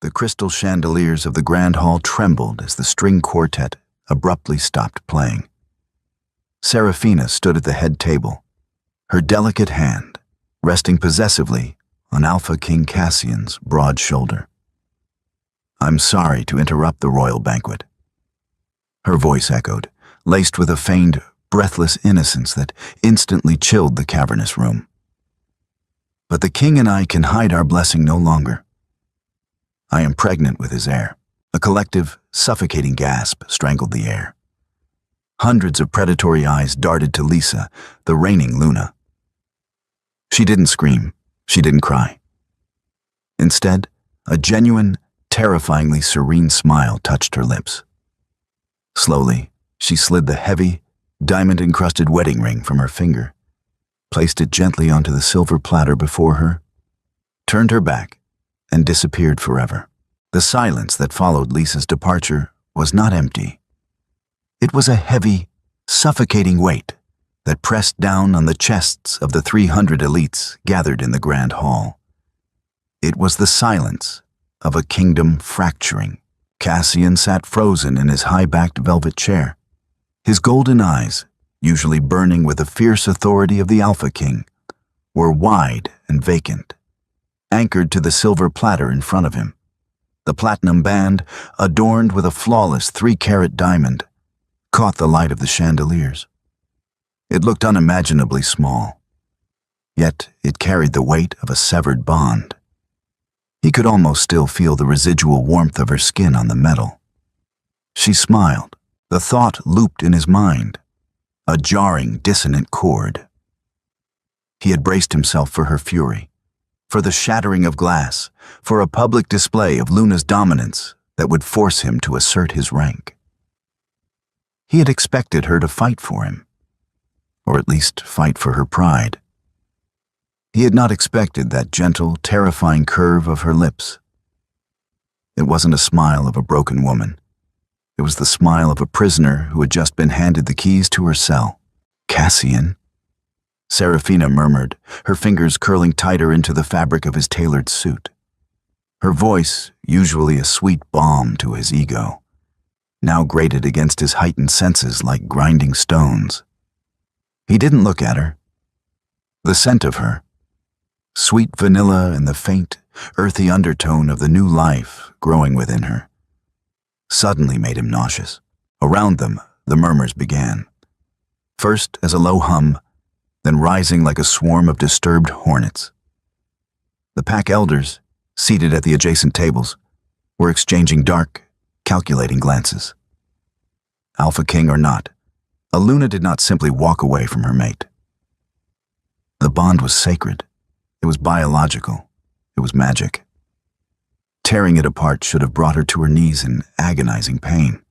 The crystal chandeliers of the grand hall trembled as the string quartet abruptly stopped playing. Seraphina stood at the head table, her delicate hand resting possessively on Alpha King Cassian's broad shoulder. "I'm sorry to interrupt the royal banquet." Her voice echoed, laced with a feigned, breathless innocence that instantly chilled the cavernous room. "But the king and I can hide our blessing no longer. I am pregnant with his heir." A collective, suffocating gasp strangled the air. Hundreds of predatory eyes darted to Lisa, the reigning Luna. She didn't scream. She didn't cry. Instead, a genuine, terrifyingly serene smile touched her lips. Slowly, she slid the heavy, diamond-encrusted wedding ring from her finger, placed it gently onto the silver platter before her, turned her back, and disappeared forever. The silence that followed Lisa's departure was not empty. It was a heavy, suffocating weight that pressed down on the chests of the 300 elites gathered in the grand hall. It was the silence of a kingdom fracturing. Cassian sat frozen in his high-backed velvet chair, his golden eyes, usually burning with the fierce authority of the Alpha King, were wide and vacant, anchored to the silver platter in front of him. The platinum band, adorned with a flawless 3-carat diamond, caught the light of the chandeliers. It looked unimaginably small, yet it carried the weight of a severed bond. He could almost still feel the residual warmth of her skin on the metal. She smiled. The thought looped in his mind, a jarring, dissonant chord. He had braced himself for her fury, for the shattering of glass, for a public display of Luna's dominance that would force him to assert his rank. He had expected her to fight for him, or at least fight for her pride. He had not expected that gentle, terrifying curve of her lips. It wasn't a smile of a broken woman. It was the smile of a prisoner who had just been handed the keys to her cell. "Cassian," Seraphina murmured, her fingers curling tighter into the fabric of his tailored suit. Her voice, usually a sweet balm to his ego, now grated against his heightened senses like grinding stones. He didn't look at her. The scent of her, sweet vanilla and the faint, earthy undertone of the new life growing within her, suddenly made him nauseous. Around them, the murmurs began, first as a low hum, then rising like a swarm of disturbed hornets. The pack elders, seated at the adjacent tables, were exchanging dark, calculating glances. Alpha King or not, Luna did not simply walk away from her mate. The bond was sacred. It was biological. It was magic. Tearing it apart should have brought her to her knees in agonizing pain.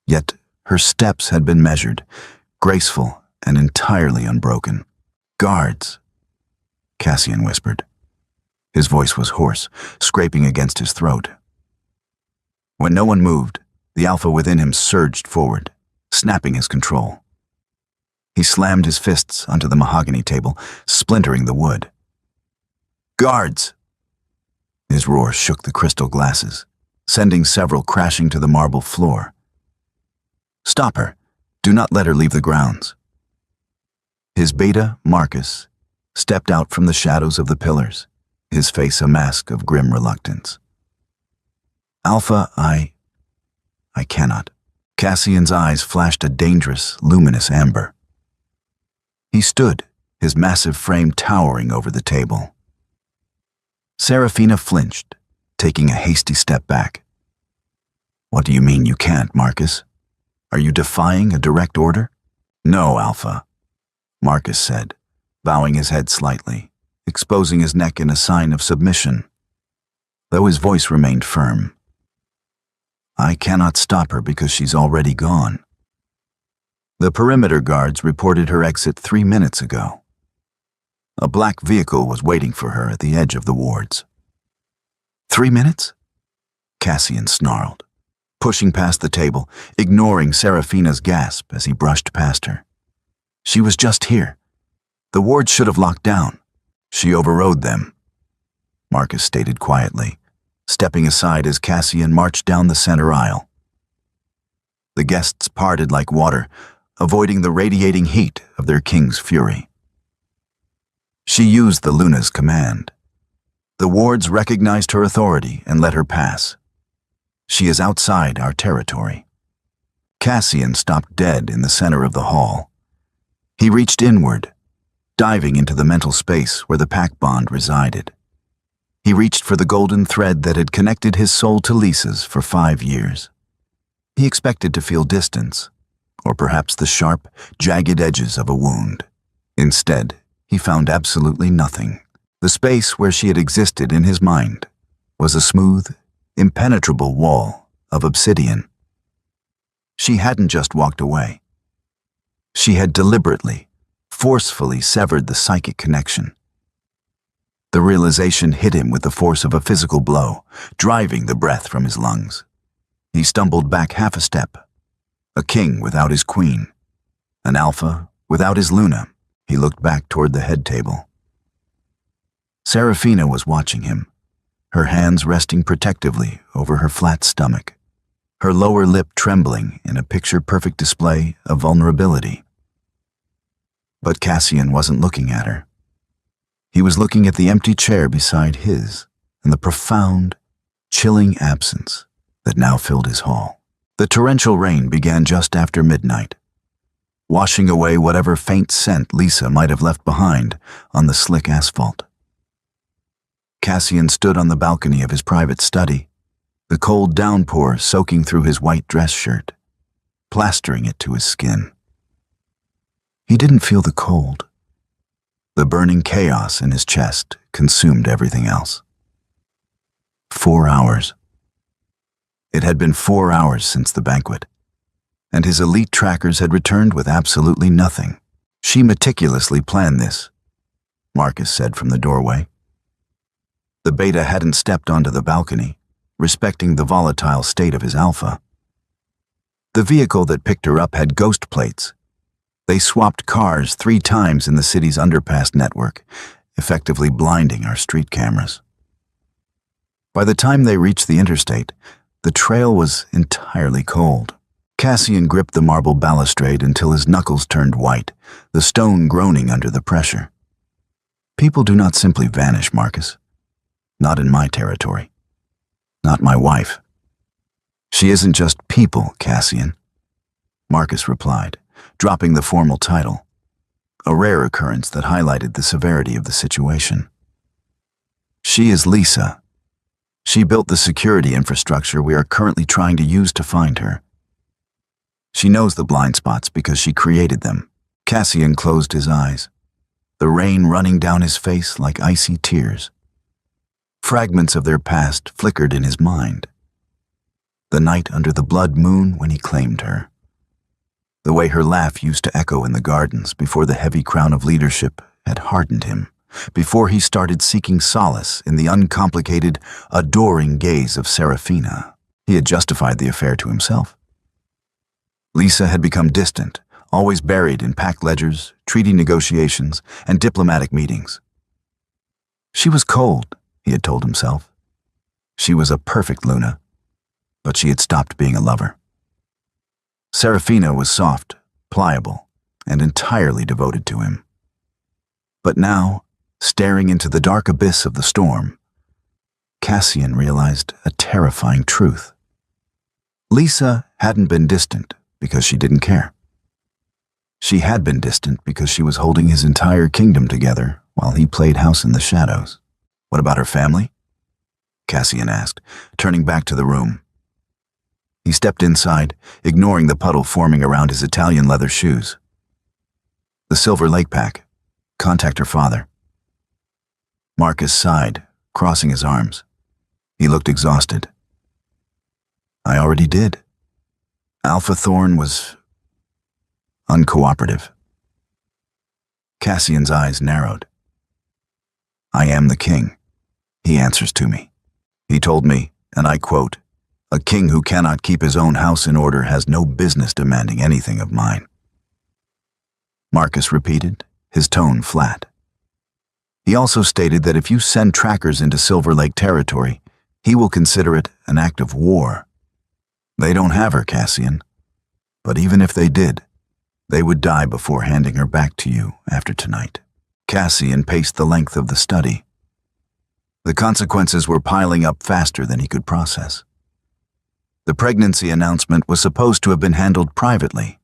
Yet her steps had been measured, graceful and entirely unbroken. "Guards," Cassian whispered. His voice was hoarse, scraping against his throat. When no one moved, the alpha within him surged forward, snapping his control. He slammed his fists onto the mahogany table, splintering the wood. "Guards!" His roar shook the crystal glasses, sending several crashing to the marble floor. "Stop her. Do not let her leave the grounds." His beta, Marcus, stepped out from the shadows of the pillars, his face a mask of grim reluctance. "Alpha, I cannot." Cassian's eyes flashed a dangerous, luminous amber. He stood, his massive frame towering over the table. Seraphina flinched, taking a hasty step back. "What do you mean you can't, Marcus? Are you defying a direct order?" "No, Alpha," Marcus said, bowing his head slightly, exposing his neck in a sign of submission, though his voice remained firm. "I cannot stop her because she's already gone. The perimeter guards reported her exit 3 minutes ago. A black vehicle was waiting for her at the edge of the wards." 3 minutes? Cassian snarled, pushing past the table, ignoring Seraphina's gasp as he brushed past her. "She was just here. The wards should have locked down." "She overrode them," Marcus stated quietly, stepping aside as Cassian marched down the center aisle. The guests parted like water, avoiding the radiating heat of their king's fury. She used the Luna's command. The wards recognized her authority and let her pass. She is outside our territory. Cassian stopped dead in the center of the hall. He reached inward, diving into the mental space where the pack bond resided. He reached for the golden thread that had connected his soul to Lisa's for 5 years. He expected to feel distance, or perhaps the sharp, jagged edges of a wound. Instead, he found absolutely nothing. The space where she had existed in his mind was a smooth, impenetrable wall of obsidian. She hadn't just walked away. She had deliberately, forcefully severed the psychic connection. The realization hit him with the force of a physical blow, driving the breath from his lungs. He stumbled back half a step. A king without his queen. An alpha without his Luna. He looked back toward the head table. Serafina was watching him, her hands resting protectively over her flat stomach, her lower lip trembling in a picture-perfect display of vulnerability. But Cassian wasn't looking at her. He was looking at the empty chair beside his and the profound, chilling absence that now filled his hall. The torrential rain began just after midnight, washing away whatever faint scent Lisa might have left behind on the slick asphalt. Cassian stood on the balcony of his private study, the cold downpour soaking through his white dress shirt, plastering it to his skin. He didn't feel the cold. The burning chaos in his chest consumed everything else. 4 hours. It had been 4 hours since the banquet, and his elite trackers had returned with absolutely nothing. She meticulously planned this, Marcus said from the doorway. The beta hadn't stepped onto the balcony, respecting the volatile state of his alpha. The vehicle that picked her up had ghost plates. They swapped cars 3 times in the city's underpass network, effectively blinding our street cameras. By the time they reached the interstate, the trail was entirely cold. Cassian gripped the marble balustrade until his knuckles turned white, the stone groaning under the pressure. People do not simply vanish, Marcus. Not in my territory. Not my wife. She isn't just people, Cassian, Marcus replied, dropping the formal title, a rare occurrence that highlighted the severity of the situation. She is Lisa. She built the security infrastructure we are currently trying to use to find her. She knows the blind spots because she created them. Cassian closed his eyes, the rain running down his face like icy tears. Fragments of their past flickered in his mind. The night under the blood moon when he claimed her. The way her laugh used to echo in the gardens before the heavy crown of leadership had hardened him, before he started seeking solace in the uncomplicated, adoring gaze of Serafina. He had justified the affair to himself. Lisa had become distant, always buried in pack ledgers, treaty negotiations, and diplomatic meetings. She was cold, he had told himself. She was a perfect Luna, but she had stopped being a lover. Serafina was soft, pliable, and entirely devoted to him. But now, staring into the dark abyss of the storm, Cassian realized a terrifying truth. Lisa hadn't been distant because she didn't care. She had been distant because she was holding his entire kingdom together while he played house in the shadows. What about her family? Cassian asked, turning back to the room. He stepped inside, ignoring the puddle forming around his Italian leather shoes. The Silver Lake pack. Contact her father. Marcus sighed, crossing his arms. He looked exhausted. I already did. Alpha Thorn was uncooperative. Cassian's eyes narrowed. I am the king. He answers to me. He told me, and I quote, "A king who cannot keep his own house in order has no business demanding anything of mine." Marcus repeated, his tone flat. He also stated that if you send trackers into Silver Lake territory, He will consider it an act of war. They don't have her, Cassian. But even if they did, they would die before handing her back to you after tonight. Cassian paced the length of the study. The consequences were piling up faster than he could process. The pregnancy announcement was supposed to have been handled privately.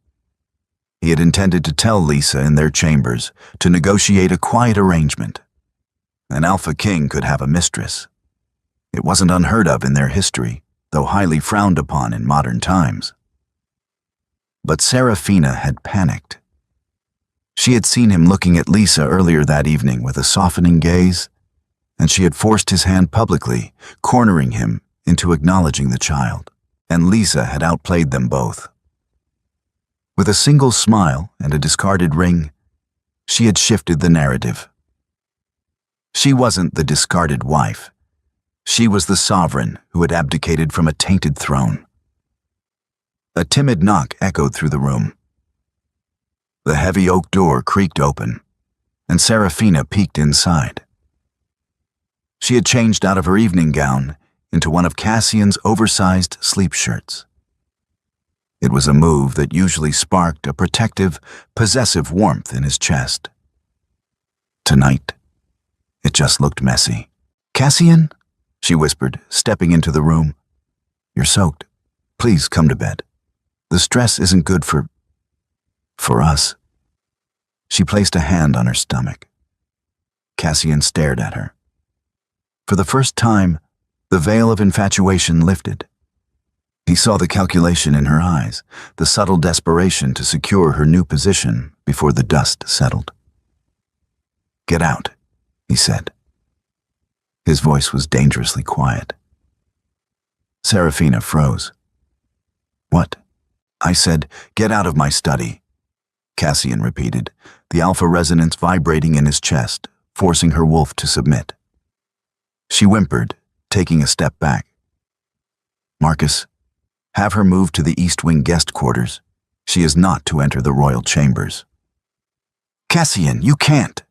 He had intended to tell Lisa in their chambers to negotiate a quiet arrangement. An alpha king could have a mistress. It wasn't unheard of in their history, though highly frowned upon in modern times. But Serafina had panicked. She had seen him looking at Lisa earlier that evening with a softening gaze, and she had forced his hand publicly, cornering him into acknowledging the child. And Lisa had outplayed them both. With a single smile and a discarded ring, she had shifted the narrative. She wasn't the discarded wife. She was the sovereign who had abdicated from a tainted throne. A timid knock echoed through the room. The heavy oak door creaked open, and Serafina peeked inside. She had changed out of her evening gown into one of Cassian's oversized sleep shirts. It was a move that usually sparked a protective, possessive warmth in his chest. Tonight, it just looked messy. "Cassian?" she whispered, stepping into the room. "You're soaked. Please come to bed. The stress isn't good for us." She placed a hand on her stomach. Cassian stared at her. For the first time, the veil of infatuation lifted. He saw the calculation in her eyes, the subtle desperation to secure her new position before the dust settled. "Get out," he said. His voice was dangerously quiet. Serafina froze. "What?" "I said, get out of my study," Cassian repeated, the alpha resonance vibrating in his chest, forcing her wolf to submit. She whimpered, taking a step back. "Marcus, have her move to the East Wing guest quarters. She is not to enter the royal chambers." "Cassian, you can't!"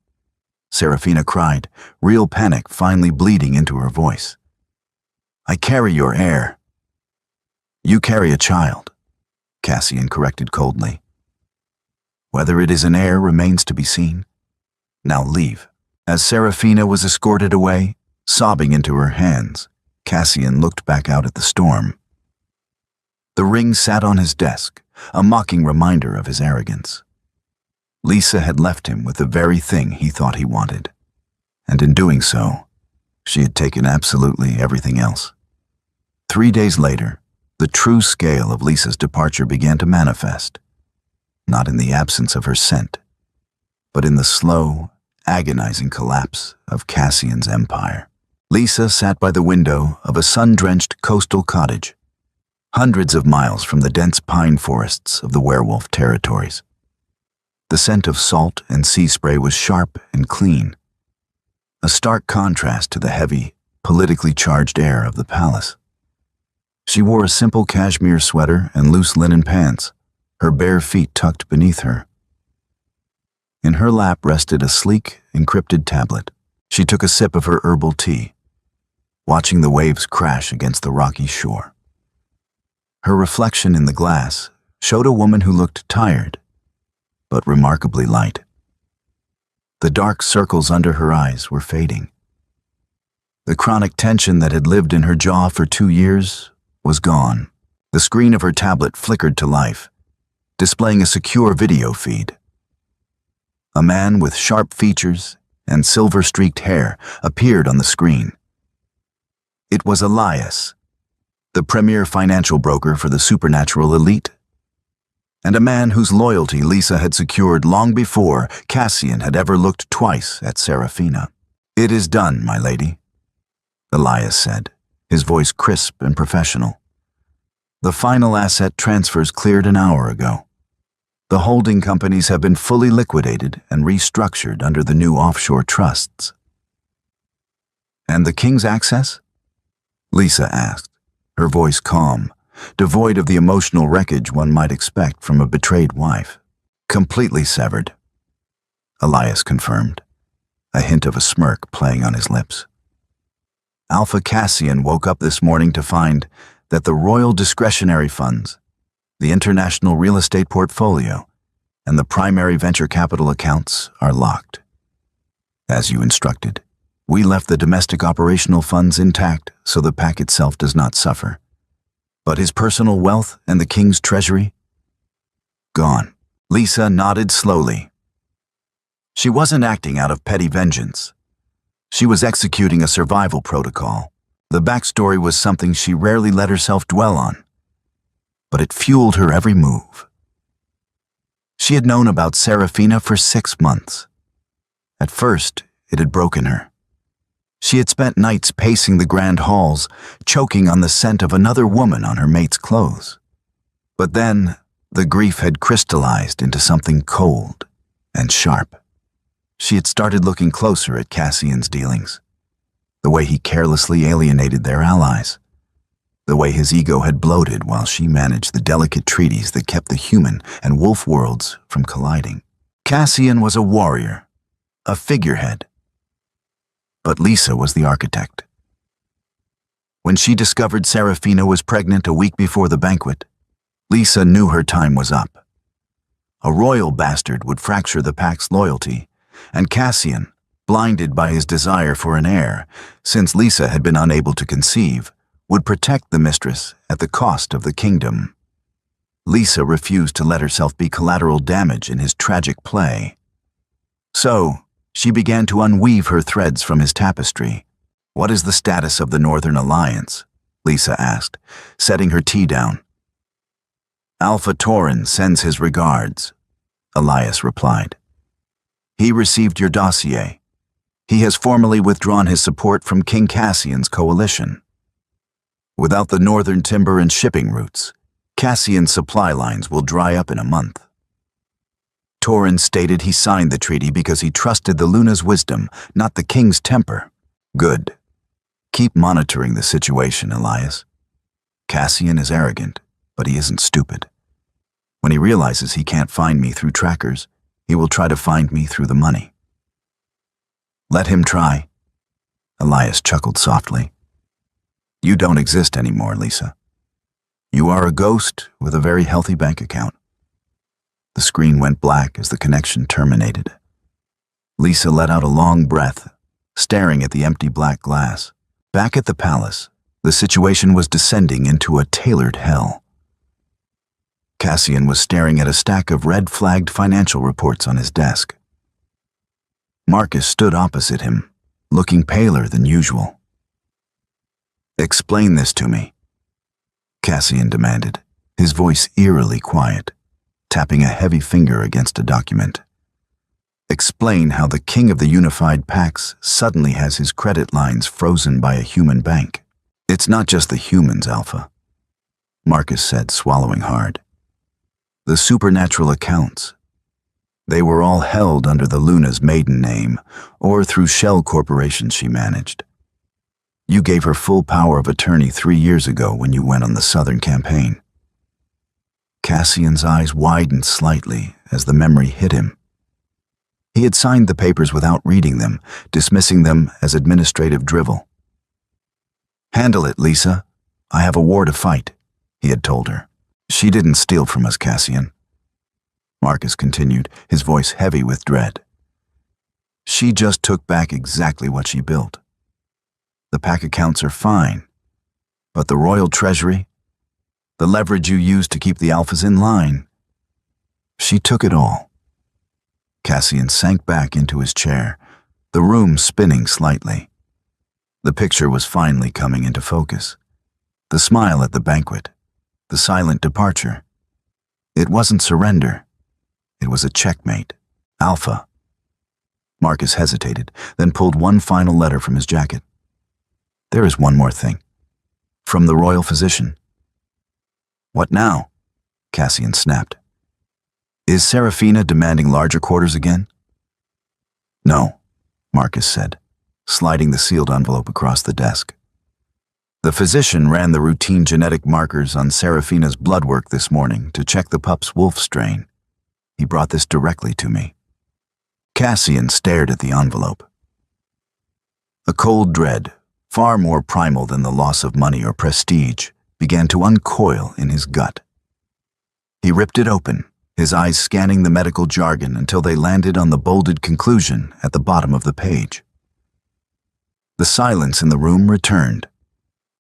Serafina cried, real panic finally bleeding into her voice. "I carry your heir." "You carry a child," Cassian corrected coldly. "Whether it is an heir remains to be seen. Now leave." As Serafina was escorted away, sobbing into her hands, Cassian looked back out at the storm. The ring sat on his desk, a mocking reminder of his arrogance. Lisa had left him with the very thing he thought he wanted, and in doing so, she had taken absolutely everything else. 3 days later, the true scale of Lisa's departure began to manifest, not in the absence of her scent, but in the slow, agonizing collapse of Cassian's empire. Lisa sat by the window of a sun-drenched coastal cottage, hundreds of miles from the dense pine forests of the werewolf territories. The scent of salt and sea spray was sharp and clean, a stark contrast to the heavy, politically charged air of the palace. She wore a simple cashmere sweater and loose linen pants, her bare feet tucked beneath her. In her lap rested a sleek, encrypted tablet. She took a sip of her herbal tea, watching the waves crash against the rocky shore. Her reflection in the glass showed a woman who looked tired, but remarkably light. The dark circles under her eyes were fading. The chronic tension that had lived in her jaw for 2 years was gone. The screen of her tablet flickered to life, displaying a secure video feed. A man with sharp features and silver-streaked hair appeared on the screen. It was Elias, the premier financial broker for the supernatural elite, and a man whose loyalty Lisa had secured long before Cassian had ever looked twice at Serafina. "It is done, my lady," Elias said, his voice crisp and professional. "The final asset transfers cleared an hour ago. The holding companies have been fully liquidated and restructured under the new offshore trusts." "And the king's access?" Lisa asked, her voice calm, devoid of the emotional wreckage one might expect from a betrayed wife. "Completely severed," Elias confirmed, a hint of a smirk playing on his lips. Alpha Cassian woke up this morning to find that the royal discretionary funds, the international real estate portfolio, and the primary venture capital accounts are locked. As you instructed, we left the domestic operational funds intact so the pack itself does not suffer. But his personal wealth and the king's treasury? Gone. Lisa nodded slowly. She wasn't acting out of petty vengeance. She was executing a survival protocol. The backstory was something she rarely let herself dwell on, but it fueled her every move. She had known about Serafina for 6 months. At first, it had broken her. She had spent nights pacing the grand halls, choking on the scent of another woman on her mate's clothes. But then, the grief had crystallized into something cold and sharp. She had started looking closer at Cassian's dealings, the way he carelessly alienated their allies, the way his ego had bloated while she managed the delicate treaties that kept the human and wolf worlds from colliding. Cassian was a warrior, a figurehead, but Lisa was the architect. When she discovered Serafina was pregnant a week before the banquet, Lisa knew her time was up. A royal bastard would fracture the pack's loyalty, and Cassian, blinded by his desire for an heir, since Lisa had been unable to conceive, would protect the mistress at the cost of the kingdom. Lisa refused to let herself be collateral damage in his tragic play. So, she began to unweave her threads from his tapestry. "What is the status of the Northern Alliance?" Lisa asked, setting her tea down. "Alpha Tauren sends his regards," Elias replied. "He received your dossier. He has formally withdrawn his support from King Cassian's coalition. Without the northern timber and shipping routes, Cassian's supply lines will dry up in a month." Tauren stated he signed the treaty because he trusted the Luna's wisdom, not the king's temper. "Good. Keep monitoring the situation, Elias. Cassian is arrogant, but he isn't stupid. When he realizes he can't find me through trackers, he will try to find me through the money." "Let him try." Elias chuckled softly. "You don't exist anymore, Lisa. You are a ghost with a very healthy bank account." The screen went black as the connection terminated. Lisa let out a long breath, staring at the empty black glass. Back at the palace, the situation was descending into a tailored hell. Cassian was staring at a stack of red-flagged financial reports on his desk. Marcus stood opposite him, looking paler than usual. "Explain this to me," Cassian demanded, his voice eerily quiet, tapping a heavy finger against a document. "Explain how the king of the unified packs suddenly has his credit lines frozen by a human bank." "It's not just the humans, Alpha," Marcus said, swallowing hard. "The supernatural accounts. They were all held under the Luna's maiden name, or through shell corporations she managed. You gave her full power of attorney 3 years ago when you went on the Southern campaign." Cassian's eyes widened slightly as the memory hit him. He had signed the papers without reading them, dismissing them as administrative drivel. "Handle it, Lisa. I have a war to fight," he had told her. "She didn't steal from us, Cassian," Marcus continued, his voice heavy with dread. "She just took back exactly what she built. The pack accounts are fine, but the royal treasury, the leverage you used to keep the alphas in line, she took it all." Cassian sank back into his chair, the room spinning slightly. The picture was finally coming into focus. The smile at the banquet, the silent departure. It wasn't surrender. It was a checkmate. "Alpha." Marcus hesitated, then pulled one final letter from his jacket. "There is one more thing. From the royal physician." "What now?" Cassian snapped. "Is Serafina demanding larger quarters again?" "No," Marcus said, sliding the sealed envelope across the desk. "The physician ran the routine genetic markers on Serafina's blood work this morning to check the pup's wolf strain. He brought this directly to me." Cassian stared at the envelope. A cold dread far more primal than the loss of money or prestige, began to uncoil in his gut. He ripped it open, his eyes scanning the medical jargon until they landed on the bolded conclusion at the bottom of the page. The silence in the room returned,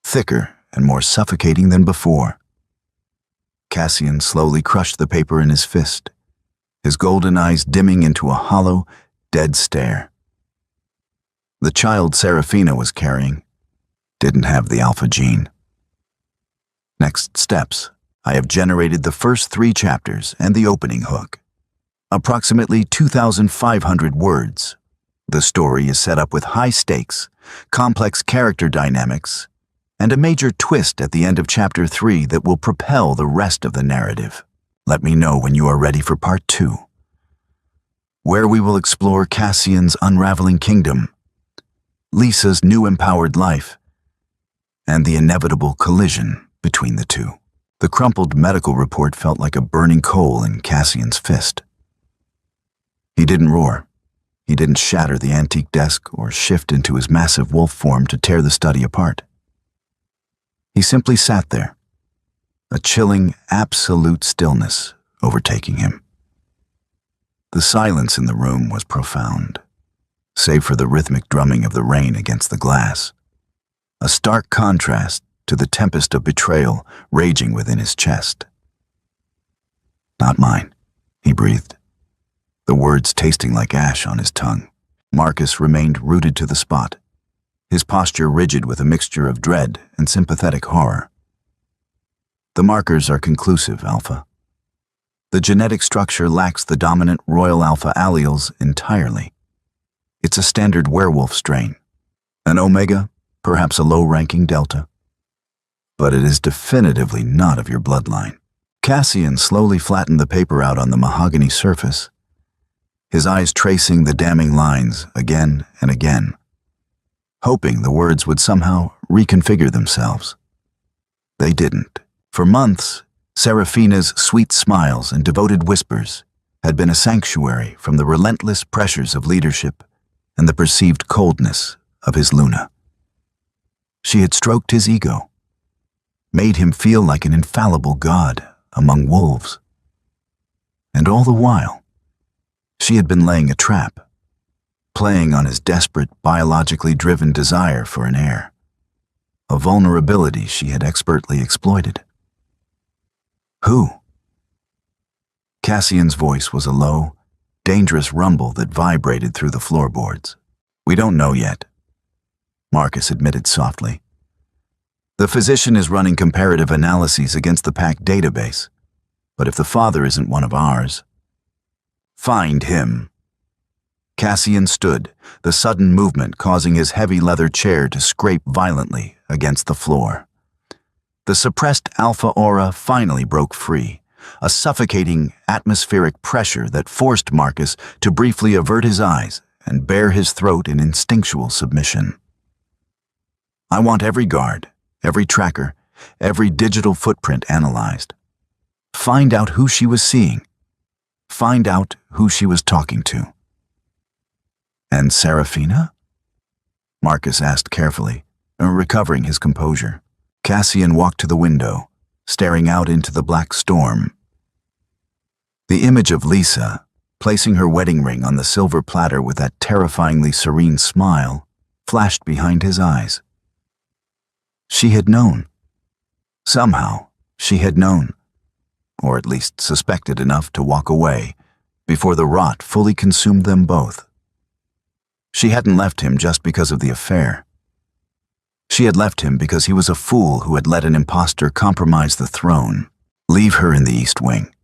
thicker and more suffocating than before. Cassian slowly crushed the paper in his fist, his golden eyes dimming into a hollow, dead stare. The child Serafina was carrying didn't have the alpha gene. Next steps. I have generated the first 3 chapters and the opening hook. Approximately 2,500 words. The story is set up with high stakes, complex character dynamics, and a major twist at the end of Chapter 3 that will propel the rest of the narrative. Let me know when you are ready for Part 2, where we will explore Cassian's unraveling kingdom, Lisa's new empowered life, and the inevitable collision between the two. The crumpled medical report felt like a burning coal in Cassian's fist. He didn't roar. He didn't shatter the antique desk or shift into his massive wolf form to tear the study apart. He simply sat there, a chilling, absolute stillness overtaking him. The silence in the room was profound, save for the rhythmic drumming of the rain against the glass, a stark contrast to the tempest of betrayal raging within his chest. "Not mine," he breathed, the words tasting like ash on his tongue. Marcus remained rooted to the spot, his posture rigid with a mixture of dread and sympathetic horror. "The markers are conclusive, Alpha. The genetic structure lacks the dominant royal alpha alleles entirely. It's a standard werewolf strain, an omega, perhaps a low-ranking delta. But it is definitively not of your bloodline." Cassian slowly flattened the paper out on the mahogany surface, his eyes tracing the damning lines again and again, hoping the words would somehow reconfigure themselves. They didn't. For months, Serafina's sweet smiles and devoted whispers had been a sanctuary from the relentless pressures of leadership and the perceived coldness of his Luna. She had stroked his ego, made him feel like an infallible god among wolves. And all the while, she had been laying a trap, playing on his desperate, biologically driven desire for an heir, a vulnerability she had expertly exploited. Who? Cassian's voice was a low, dangerous rumble that vibrated through the floorboards. "We don't know yet," Marcus admitted softly. "The physician is running comparative analyses against the PAC database, but if the father isn't one of ours, find him." Cassian stood, the sudden movement causing his heavy leather chair to scrape violently against the floor. The suppressed alpha aura finally broke free, a suffocating atmospheric pressure that forced Marcus to briefly avert his eyes and bare his throat in instinctual submission. "I want every guard, every tracker, every digital footprint analyzed. Find out who she was seeing. Find out who she was talking to." "And Serafina?" Marcus asked carefully, recovering his composure. Cassian walked to the window, staring out into the black storm. The image of Lisa, placing her wedding ring on the silver platter with that terrifyingly serene smile, flashed behind his eyes. She had known. Somehow, she had known, or at least suspected enough to walk away before the rot fully consumed them both. She hadn't left him just because of the affair. She had left him because he was a fool who had let an impostor compromise the throne. "Leave her in the East Wing,"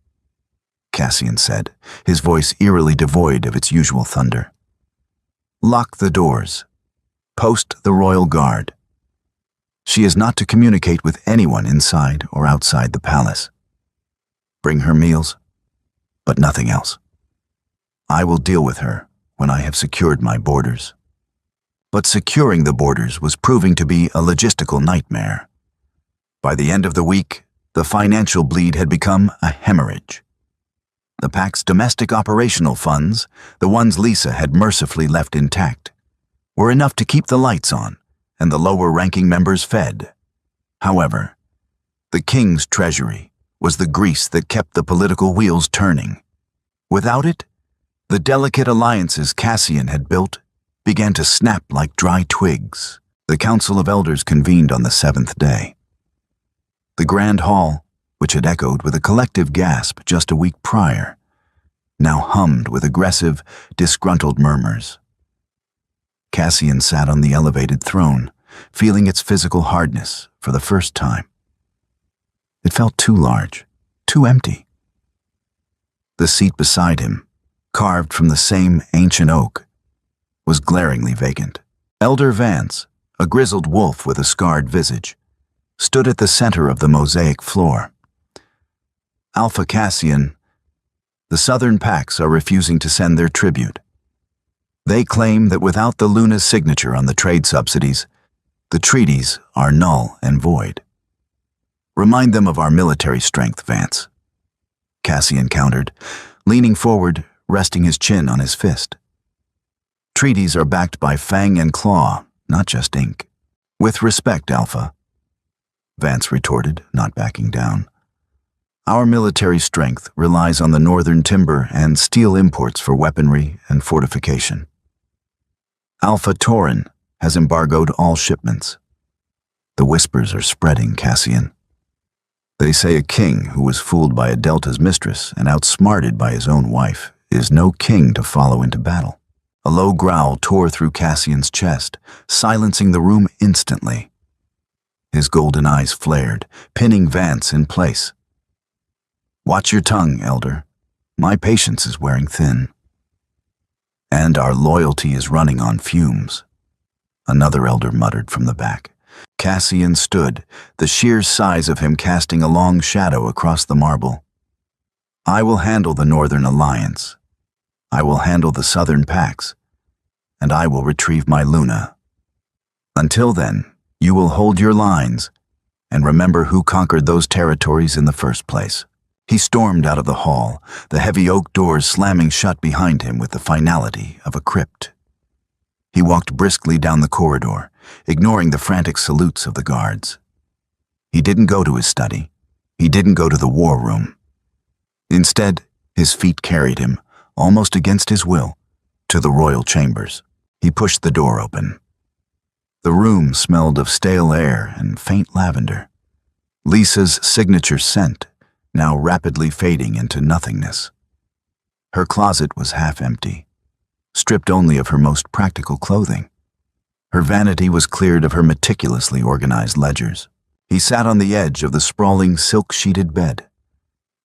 Cassian said, his voice eerily devoid of its usual thunder. "Lock the doors. Post the royal guard. She is not to communicate with anyone inside or outside the palace. Bring her meals, but nothing else. I will deal with her when I have secured my borders." But securing the borders was proving to be a logistical nightmare. By the end of the week, the financial bleed had become a hemorrhage. The PAC's domestic operational funds, the ones Lisa had mercifully left intact, were enough to keep the lights on and the lower-ranking members fed. However, the king's treasury was the grease that kept the political wheels turning. Without it, the delicate alliances Cassian had built began to snap like dry twigs. The Council of Elders convened on the 7th day. The Grand Hall, which had echoed with a collective gasp just a week prior, now hummed with aggressive, disgruntled murmurs. Cassian sat on the elevated throne, feeling its physical hardness for the first time. It felt too large, too empty. The seat beside him, carved from the same ancient oak, was glaringly vacant. Elder Vance, a grizzled wolf with a scarred visage, stood at the center of the mosaic floor. Alpha Cassian, the Southern Pax are refusing to send their tribute. They claim that without the Luna's signature on the trade subsidies, the treaties are null and void. Remind them of our military strength, Vance, Cassian countered, leaning forward, resting his chin on his fist. Treaties are backed by fang and claw, not just ink. With respect, Alpha, Vance retorted, not backing down. Our military strength relies on the northern timber and steel imports for weaponry and fortification. Alpha Tauren has embargoed all shipments. The whispers are spreading, Cassian. They say a king who was fooled by a Delta's mistress and outsmarted by his own wife is no king to follow into battle. A low growl tore through Cassian's chest, silencing the room instantly. His golden eyes flared, pinning Vance in place. Watch your tongue, Elder. My patience is wearing thin. And our loyalty is running on fumes, another elder muttered from the back. Cassian stood, the sheer size of him casting a long shadow across the marble. I will handle the Northern Alliance. I will handle the Southern Pax, and I will retrieve my Luna. Until then, you will hold your lines and remember who conquered those territories in the first place. He stormed out of the hall, the heavy oak doors slamming shut behind him with the finality of a crypt. He walked briskly down the corridor, ignoring the frantic salutes of the guards. He didn't go to his study. He didn't go to the war room. Instead, his feet carried him, almost against his will, to the royal chambers. He pushed the door open. The room smelled of stale air and faint lavender. Lisa's signature scent, now rapidly fading into nothingness. Her closet was half empty, stripped only of her most practical clothing. Her vanity was cleared of her meticulously organized ledgers. He sat on the edge of the sprawling silk-sheeted bed,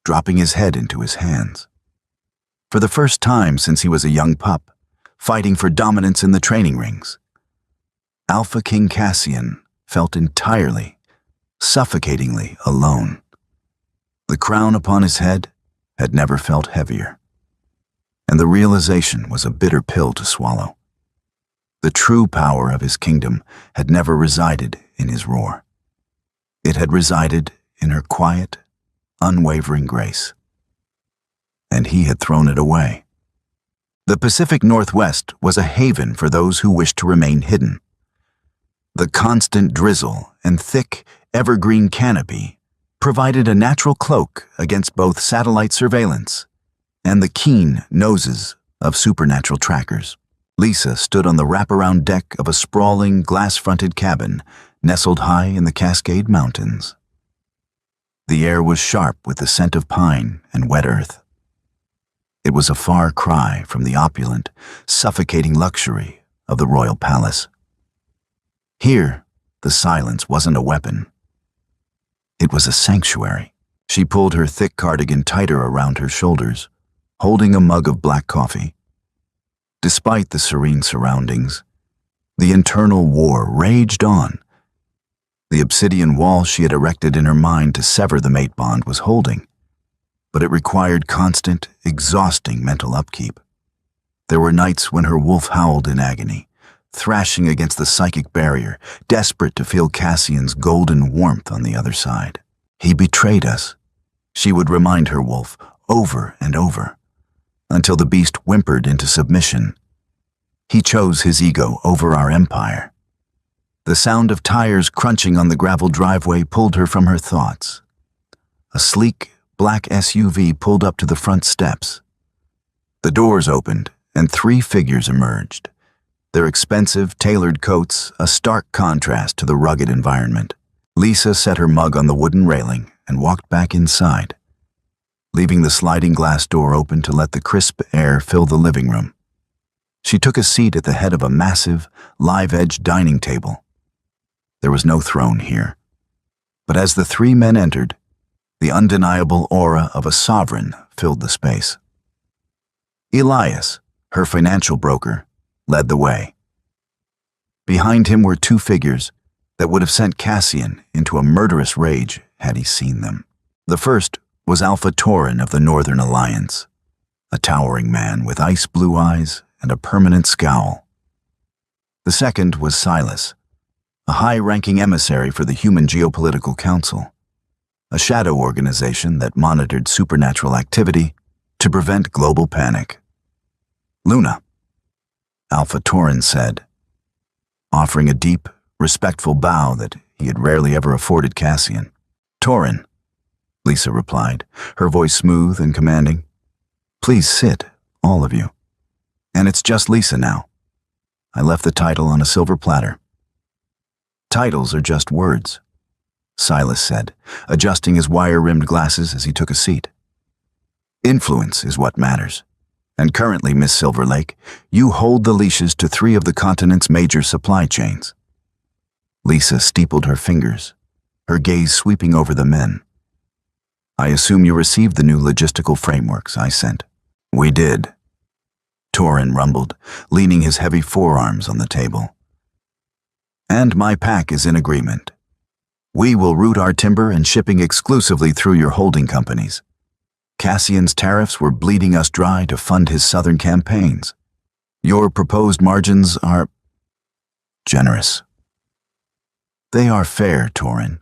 dropping his head into his hands. For the first time since he was a young pup, fighting for dominance in the training rings, Alpha King Cassian felt entirely, suffocatingly alone. The crown upon his head had never felt heavier, and the realization was a bitter pill to swallow. The true power of his kingdom had never resided in his roar. It had resided in her quiet, unwavering grace. And he had thrown it away. The Pacific Northwest was a haven for those who wished to remain hidden. The constant drizzle and thick, evergreen canopy provided a natural cloak against both satellite surveillance and the keen noses of supernatural trackers. Lisa stood on the wraparound deck of a sprawling, glass-fronted cabin nestled high in the Cascade Mountains. The air was sharp with the scent of pine and wet earth. It was a far cry from the opulent, suffocating luxury of the royal palace. Here, the silence wasn't a weapon. It was a sanctuary. She pulled her thick cardigan tighter around her shoulders, holding a mug of black coffee. Despite the serene surroundings, the internal war raged on. The obsidian wall she had erected in her mind to sever the mate bond was holding, but it required constant, exhausting mental upkeep. There were nights when her wolf howled in agony, thrashing against the psychic barrier, desperate to feel Cassian's golden warmth on the other side. He betrayed us, she would remind her wolf over and over, until the beast whimpered into submission. He chose his ego over our empire. The sound of tires crunching on the gravel driveway pulled her from her thoughts. A sleek, black SUV pulled up to the front steps. The doors opened, and 3 figures emerged, their expensive, tailored coats a stark contrast to the rugged environment. Lisa set her mug on the wooden railing and walked back inside, leaving the sliding glass door open to let the crisp air fill the living room. She took a seat at the head of a massive, live-edged dining table. There was no throne here, but as the 3 men entered, the undeniable aura of a sovereign filled the space. Elias, her financial broker, led the way. Behind him were 2 figures that would have sent Cassian into a murderous rage had he seen them. The first was Alpha Tauren of the Northern Alliance, a towering man with ice-blue eyes and a permanent scowl. The second was Silas, a high-ranking emissary for the Human Geopolitical Council, a shadow organization that monitored supernatural activity to prevent global panic. "Luna," Alpha Tauren said, offering a deep, respectful bow that he had rarely ever afforded Cassian. "Tauren," Lisa replied, her voice smooth and commanding. "Please sit, all of you. And it's just Lisa now. I left the title on a silver platter." "Titles are just words," Silas said, adjusting his wire-rimmed glasses as he took a seat. "Influence is what matters. And currently, Miss Silverlake, you hold the leashes to 3 of the continent's major supply chains." Lisa steepled her fingers, her gaze sweeping over the men. "I assume you received the new logistical frameworks I sent." "We did," Tauren rumbled, leaning his heavy forearms on the table. "And my pack is in agreement. We will route our timber and shipping exclusively through your holding companies. Cassian's tariffs were bleeding us dry to fund his southern campaigns. Your proposed margins are generous." "They are fair, Tauren,"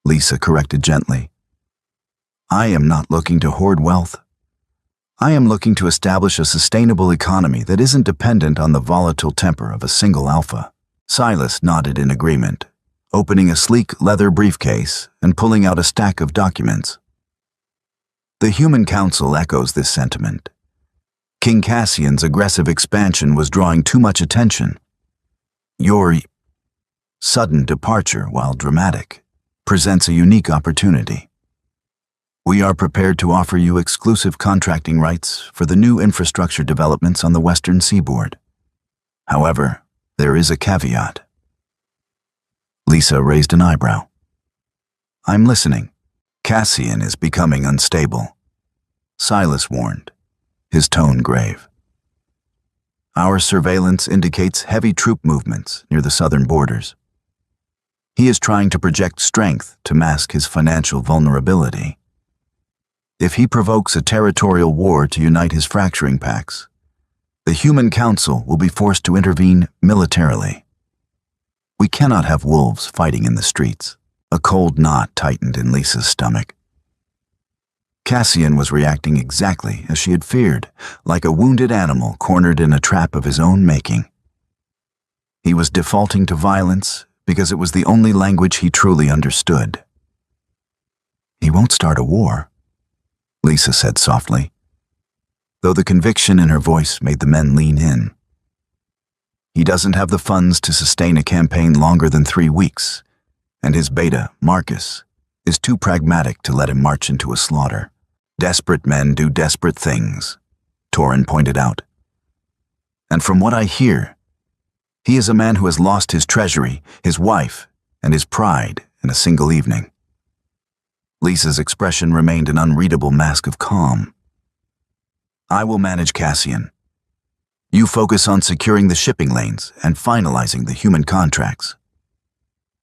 Lisa corrected gently. "I am not looking to hoard wealth. I am looking to establish a sustainable economy that isn't dependent on the volatile temper of a single alpha." Silas nodded in agreement, opening a sleek leather briefcase and pulling out a stack of documents. "The Human Council echoes this sentiment. King Cassian's aggressive expansion was drawing too much attention. Your sudden departure, while dramatic, presents a unique opportunity. We are prepared to offer you exclusive contracting rights for the new infrastructure developments on the western seaboard. However, there is a caveat." Lisa raised an eyebrow. "I'm listening." "Cassian is becoming unstable," Silas warned, his tone grave. "Our surveillance indicates heavy troop movements near the southern borders. He is trying to project strength to mask his financial vulnerability. If he provokes a territorial war to unite his fracturing packs, the Human Council will be forced to intervene militarily. We cannot have wolves fighting in the streets." A cold knot tightened in Lisa's stomach. Cassian was reacting exactly as she had feared, like a wounded animal cornered in a trap of his own making. He was defaulting to violence because it was the only language he truly understood. "He won't start a war," Lisa said softly, though the conviction in her voice made the men lean in. "He doesn't have the funds to sustain a campaign longer than 3 weeks, and his beta, Marcus, is too pragmatic to let him march into a slaughter. Desperate men do desperate things," Tauren pointed out. "And from what I hear, he is a man who has lost his treasury, his wife, and his pride in a single evening." Lisa's expression remained an unreadable mask of calm. "I will manage Cassian. You focus on securing the shipping lanes and finalizing the human contracts.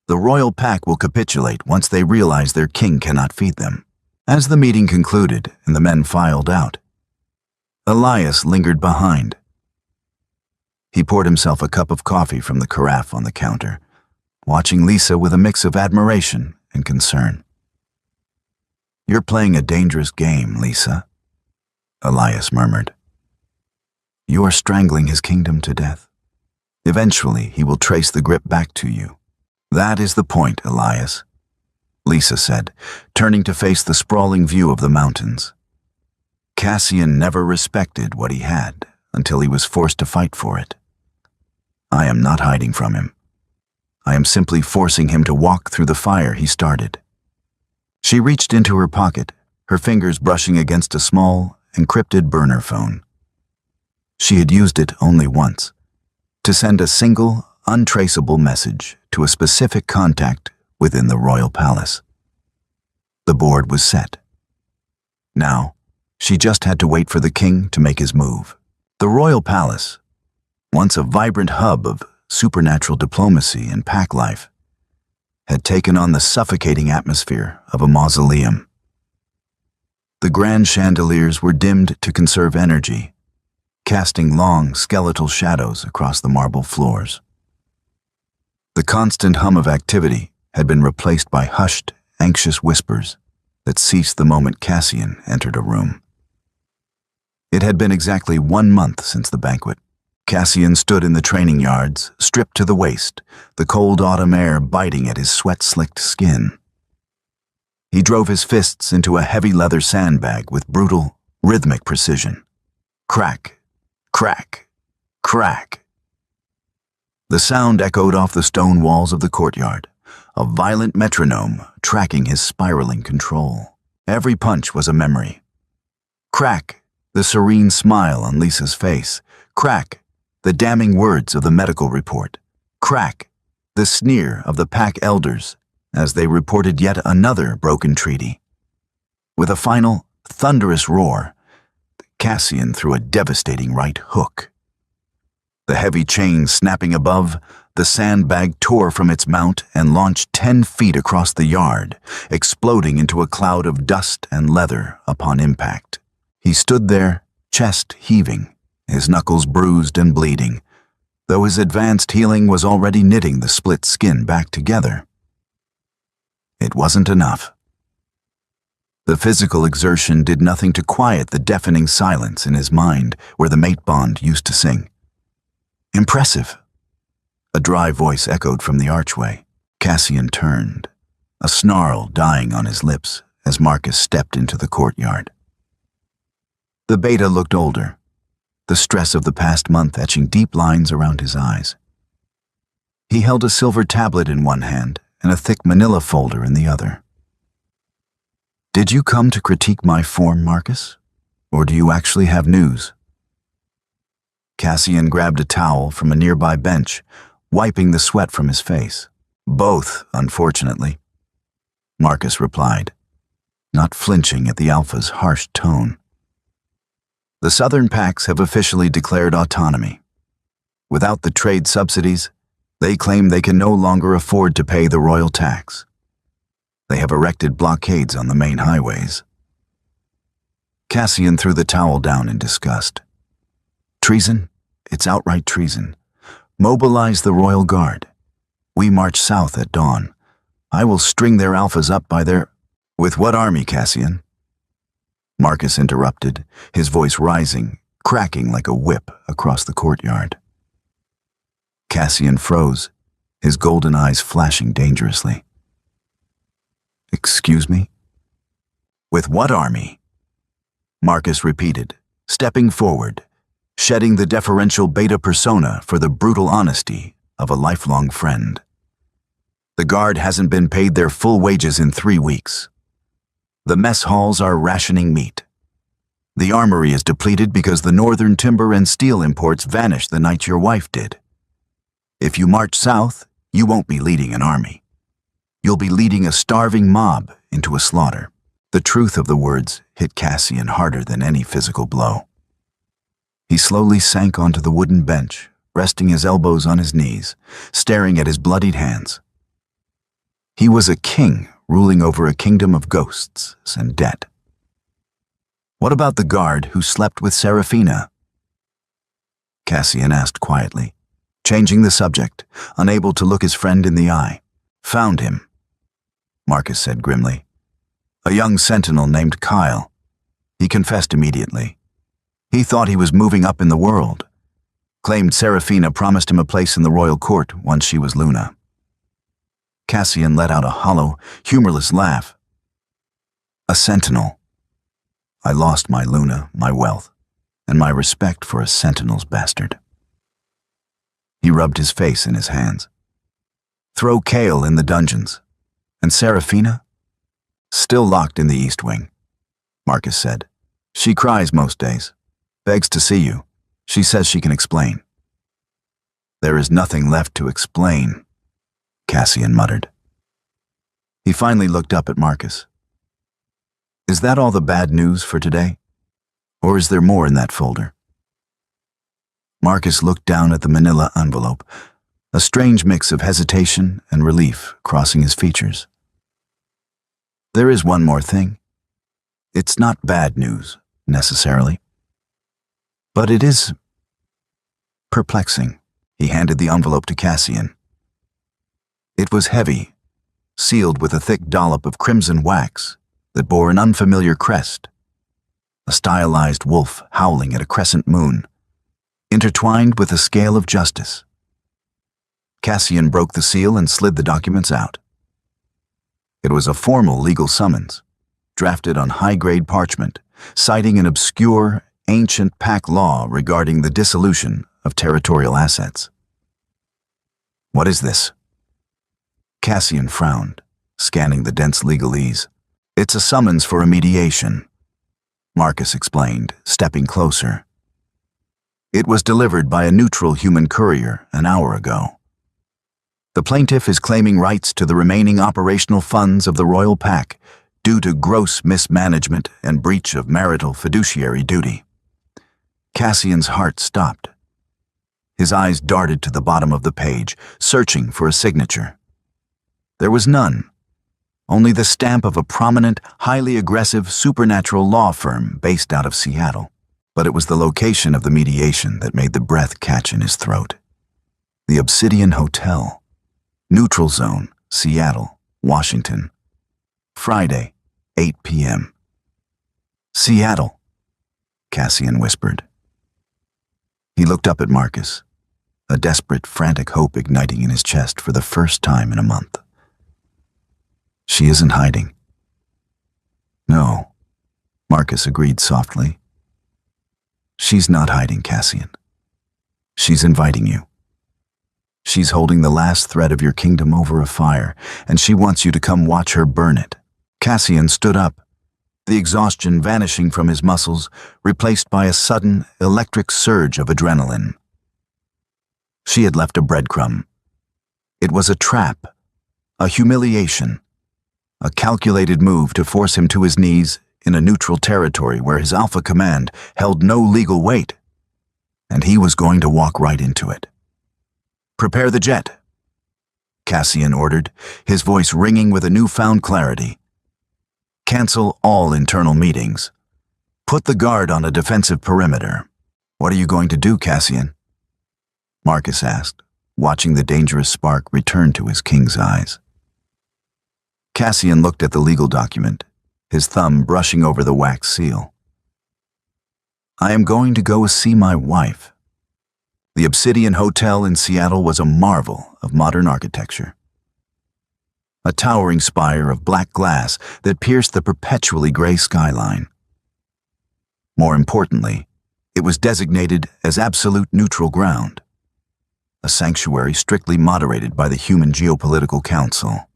The royal pack will capitulate once they realize their king cannot feed them." As the meeting concluded and the men filed out, Elias lingered behind. He poured himself a cup of coffee from the carafe on the counter, watching Lisa with a mix of admiration and concern. "You're playing a dangerous game, Lisa," Elias murmured. "You are strangling his kingdom to death." Eventually, he will trace the grip back to you. That is the point, Elias, Lisa said, turning to face the sprawling view of the mountains. Cassian never respected what he had until he was forced to fight for it. I am not hiding from him. I am simply forcing him to walk through the fire he started. She reached into her pocket, her fingers brushing against a small, encrypted burner phone. She had used it only once, to send a single, untraceable message to a specific contact within the royal palace. The board was set. Now, she just had to wait for the king to make his move. The royal palace, once a vibrant hub of supernatural diplomacy and pack life, had taken on the suffocating atmosphere of a mausoleum. The grand chandeliers were dimmed to conserve energy, casting long, skeletal shadows across the marble floors. The constant hum of activity had been replaced by hushed, anxious whispers that ceased the moment Cassian entered a room. It had been exactly 1 month since the banquet. Cassian stood in the training yards, stripped to the waist, the cold autumn air biting at his sweat-slicked skin. He drove his fists into a heavy leather sandbag with brutal, rhythmic precision. Crack, crack, crack. The sound echoed off the stone walls of the courtyard, a violent metronome tracking his spiraling control. Every punch was a memory. Crack, the serene smile on Lisa's face. Crack, the damning words of the medical report. Crack, the sneer of the pack elders as they reported yet another broken treaty. With a final, thunderous roar, Cassian threw a devastating right hook. The heavy chain snapping above, the sandbag tore from its mount and launched 10 feet across the yard, exploding into a cloud of dust and leather upon impact. He stood there, chest heaving, his knuckles bruised and bleeding, though his advanced healing was already knitting the split skin back together. It wasn't enough. The physical exertion did nothing to quiet the deafening silence in his mind where the mate bond used to sing. Impressive. A dry voice echoed from the archway. Cassian turned, a snarl dying on his lips as Marcus stepped into the courtyard. The beta looked older, the stress of the past month etching deep lines around his eyes. He held a silver tablet in one hand and a thick manila folder in the other. Did you come to critique my form, Marcus? Or do you actually have news? Cassian grabbed a towel from a nearby bench, wiping the sweat from his face. Both, unfortunately, Marcus replied, not flinching at the Alpha's harsh tone. The southern packs have officially declared autonomy. Without the trade subsidies, they claim they can no longer afford to pay the royal tax. They have erected blockades on the main highways. Cassian threw the towel down in disgust. Treason? It's outright treason. Mobilize the Royal Guard. We march south at dawn. I will string their Alphas up by their— With what army, Cassian? Marcus interrupted, his voice rising, cracking like a whip across the courtyard. Cassian froze, his golden eyes flashing dangerously. Excuse me? With what army? Marcus repeated, stepping forward, shedding the deferential beta persona for the brutal honesty of a lifelong friend. The guard hasn't been paid their full wages in 3 weeks. The mess halls are rationing meat. The armory is depleted because the northern timber and steel imports vanished the night your wife did. If you march south, you won't be leading an army. You'll be leading a starving mob into a slaughter. The truth of the words hit Cassian harder than any physical blow. He slowly sank onto the wooden bench, resting his elbows on his knees, staring at his bloodied hands. He was a king ruling over a kingdom of ghosts and debt. What about the guard who slept with Seraphina? Cassian asked quietly, changing the subject, unable to look his friend in the eye. Found him, Marcus said grimly. A young sentinel named Kyle. He confessed immediately. He thought he was moving up in the world. claimed Serafina promised him a place in the royal court once she was Luna. Cassian let out a hollow, humorless laugh. A sentinel. I lost my Luna, my wealth, and my respect for a sentinel's bastard. He rubbed his face in his hands. Throw Kale in the dungeons. And Serafina? Still locked in the East Wing, Marcus said. She cries most days. Begs to see you. She says she can explain. There is nothing left to explain, Cassian muttered. He finally looked up at Marcus. Is that all the bad news for today? Or is there more in that folder? Marcus looked down at the manila envelope, a strange mix of hesitation and relief crossing his features. There is one more thing. It's not bad news, necessarily. But it is perplexing. He handed the envelope to Cassian. It was heavy, sealed with a thick dollop of crimson wax that bore an unfamiliar crest, a stylized wolf howling at a crescent moon, intertwined with a scale of justice. Cassian broke the seal and slid the documents out. It was a formal legal summons, drafted on high-grade parchment, citing an obscure, ancient pack law regarding the dissolution of territorial assets. What is this? Cassian frowned, scanning the dense legalese. It's a summons for a mediation, Marcus explained, stepping closer. It was delivered by a neutral human courier an hour ago. The plaintiff is claiming rights to the remaining operational funds of the royal pack due to gross mismanagement and breach of marital fiduciary duty. Cassian's heart stopped. His eyes darted to the bottom of the page, searching for a signature. There was none. Only the stamp of a prominent, highly aggressive supernatural law firm based out of Seattle. But it was the location of the mediation that made the breath catch in his throat. The Obsidian Hotel. Neutral Zone, Seattle, Washington. Friday, 8 p.m. Seattle, Cassian whispered. He looked up at Marcus, a desperate, frantic hope igniting in his chest for the first time in a month. She isn't hiding. No, Marcus agreed softly. She's not hiding, Cassian. She's inviting you. She's holding the last thread of your kingdom over a fire, and she wants you to come watch her burn it. Cassian stood up, the exhaustion vanishing from his muscles, replaced by a sudden, electric surge of adrenaline. She had left a breadcrumb. It was a trap, a humiliation, a calculated move to force him to his knees in a neutral territory where his alpha command held no legal weight, and he was going to walk right into it. Prepare the jet, Cassian ordered, his voice ringing with a newfound clarity. Cancel all internal meetings. Put the guard on a defensive perimeter. What are you going to do, Cassian? Marcus asked, watching the dangerous spark return to his king's eyes. Cassian looked at the legal document, his thumb brushing over the wax seal. I am going to go see my wife. The Obsidian Hotel in Seattle was a marvel of modern architecture. A towering spire of black glass that pierced the perpetually gray skyline. More importantly, it was designated as absolute neutral ground, a sanctuary strictly moderated by the Human Geopolitical Council.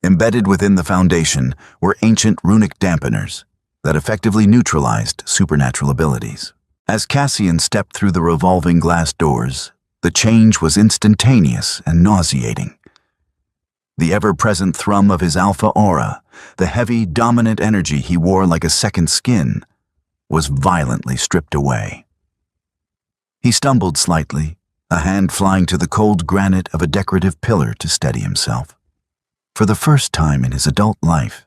Embedded within the foundation were ancient runic dampeners that effectively neutralized supernatural abilities. As Cassian stepped through the revolving glass doors, the change was instantaneous and nauseating. The ever-present thrum of his alpha aura, the heavy, dominant energy he wore like a second skin, was violently stripped away. He stumbled slightly, a hand flying to the cold granite of a decorative pillar to steady himself. For the first time in his adult life,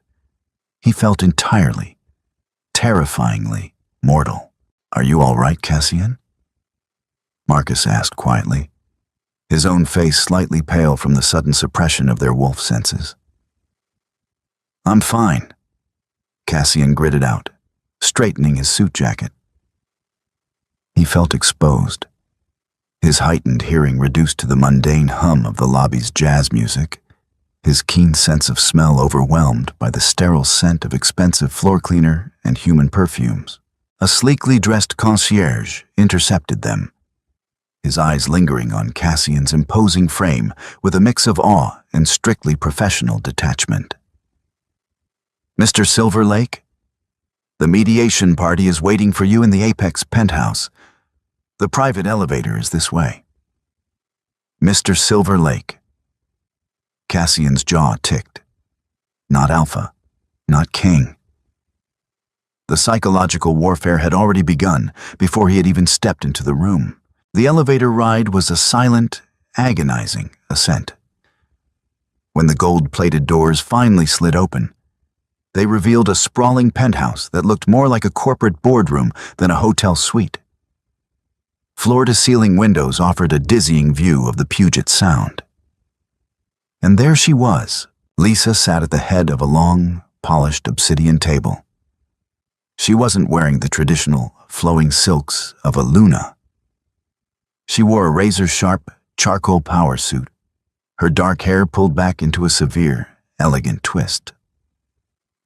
he felt entirely, terrifyingly mortal. Are you all right, Cassian? Marcus asked quietly, his own face slightly pale from the sudden suppression of their wolf senses. I'm fine, Cassian gritted out, straightening his suit jacket. He felt exposed, his heightened hearing reduced to the mundane hum of the lobby's jazz music, his keen sense of smell overwhelmed by the sterile scent of expensive floor cleaner and human perfumes. A sleekly dressed concierge intercepted them, his eyes lingering on Cassian's imposing frame with a mix of awe and strictly professional detachment. "Mr. Silver Lake, the mediation party is waiting for you in the Apex penthouse. The private elevator is this way." Mr. Silver Lake. Cassian's jaw ticked. Not Alpha, not King. The psychological warfare had already begun before he had even stepped into the room. The elevator ride was a silent, agonizing ascent. When the gold-plated doors finally slid open, they revealed a sprawling penthouse that looked more like a corporate boardroom than a hotel suite. Floor-to-ceiling windows offered a dizzying view of the Puget Sound. And there she was. Lisa sat at the head of a long, polished obsidian table. She wasn't wearing the traditional, flowing silks of a Luna. She wore a razor-sharp, charcoal power suit, her dark hair pulled back into a severe, elegant twist.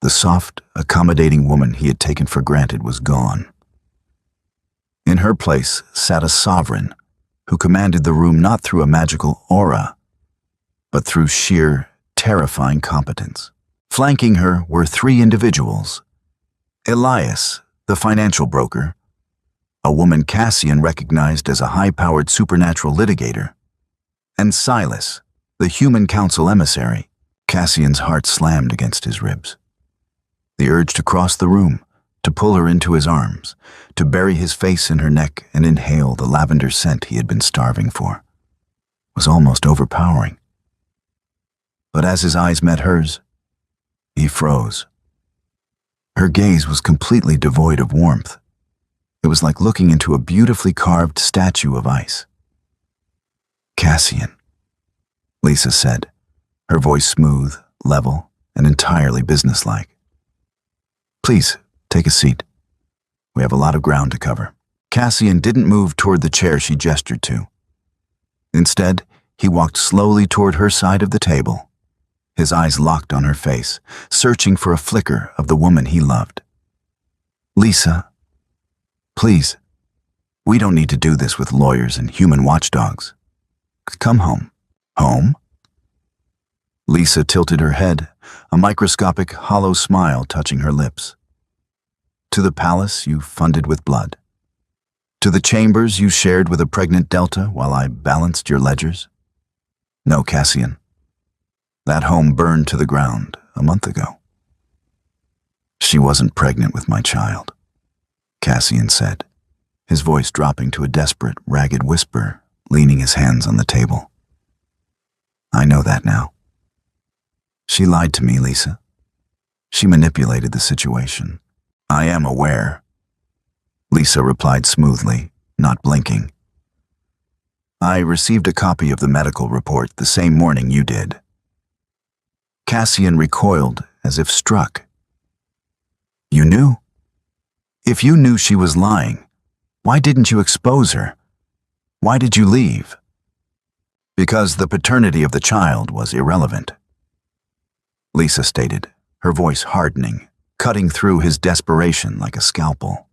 The soft, accommodating woman he had taken for granted was gone. In her place sat a sovereign who commanded the room not through a magical aura, but through sheer, terrifying competence. Flanking her were three individuals: Elias, the financial broker, a woman Cassian recognized as a high-powered supernatural litigator, and Silas, the human council emissary. Cassian's heart slammed against his ribs. The urge to cross the room, to pull her into his arms, to bury his face in her neck and inhale the lavender scent he had been starving for, was almost overpowering. But as his eyes met hers, he froze. Her gaze was completely devoid of warmth. It was like looking into a beautifully carved statue of ice. "Cassian," Lisa said, her voice smooth, level, and entirely businesslike. "Please, take a seat. We have a lot of ground to cover." Cassian didn't move toward the chair she gestured to. Instead, he walked slowly toward her side of the table, his eyes locked on her face, searching for a flicker of the woman he loved. "Lisa, please, we don't need to do this with lawyers and human watchdogs. Come home." "Home?" Lisa tilted her head, a microscopic, hollow smile touching her lips. "To the palace you funded with blood. To the chambers you shared with a pregnant Delta while I balanced your ledgers. No, Cassian. That home burned to the ground a month ago." "She wasn't pregnant with my child," Cassian said, his voice dropping to a desperate, ragged whisper, leaning his hands on the table. "I know that now. She lied to me, Lisa. She manipulated the situation." "I am aware," Lisa replied smoothly, not blinking. "I received a copy of the medical report the same morning you did." Cassian recoiled as if struck. "You knew? If you knew she was lying, why didn't you expose her? Why did you leave?" "Because the paternity of the child was irrelevant," Lisa stated, her voice hardening, cutting through his desperation like a scalpel.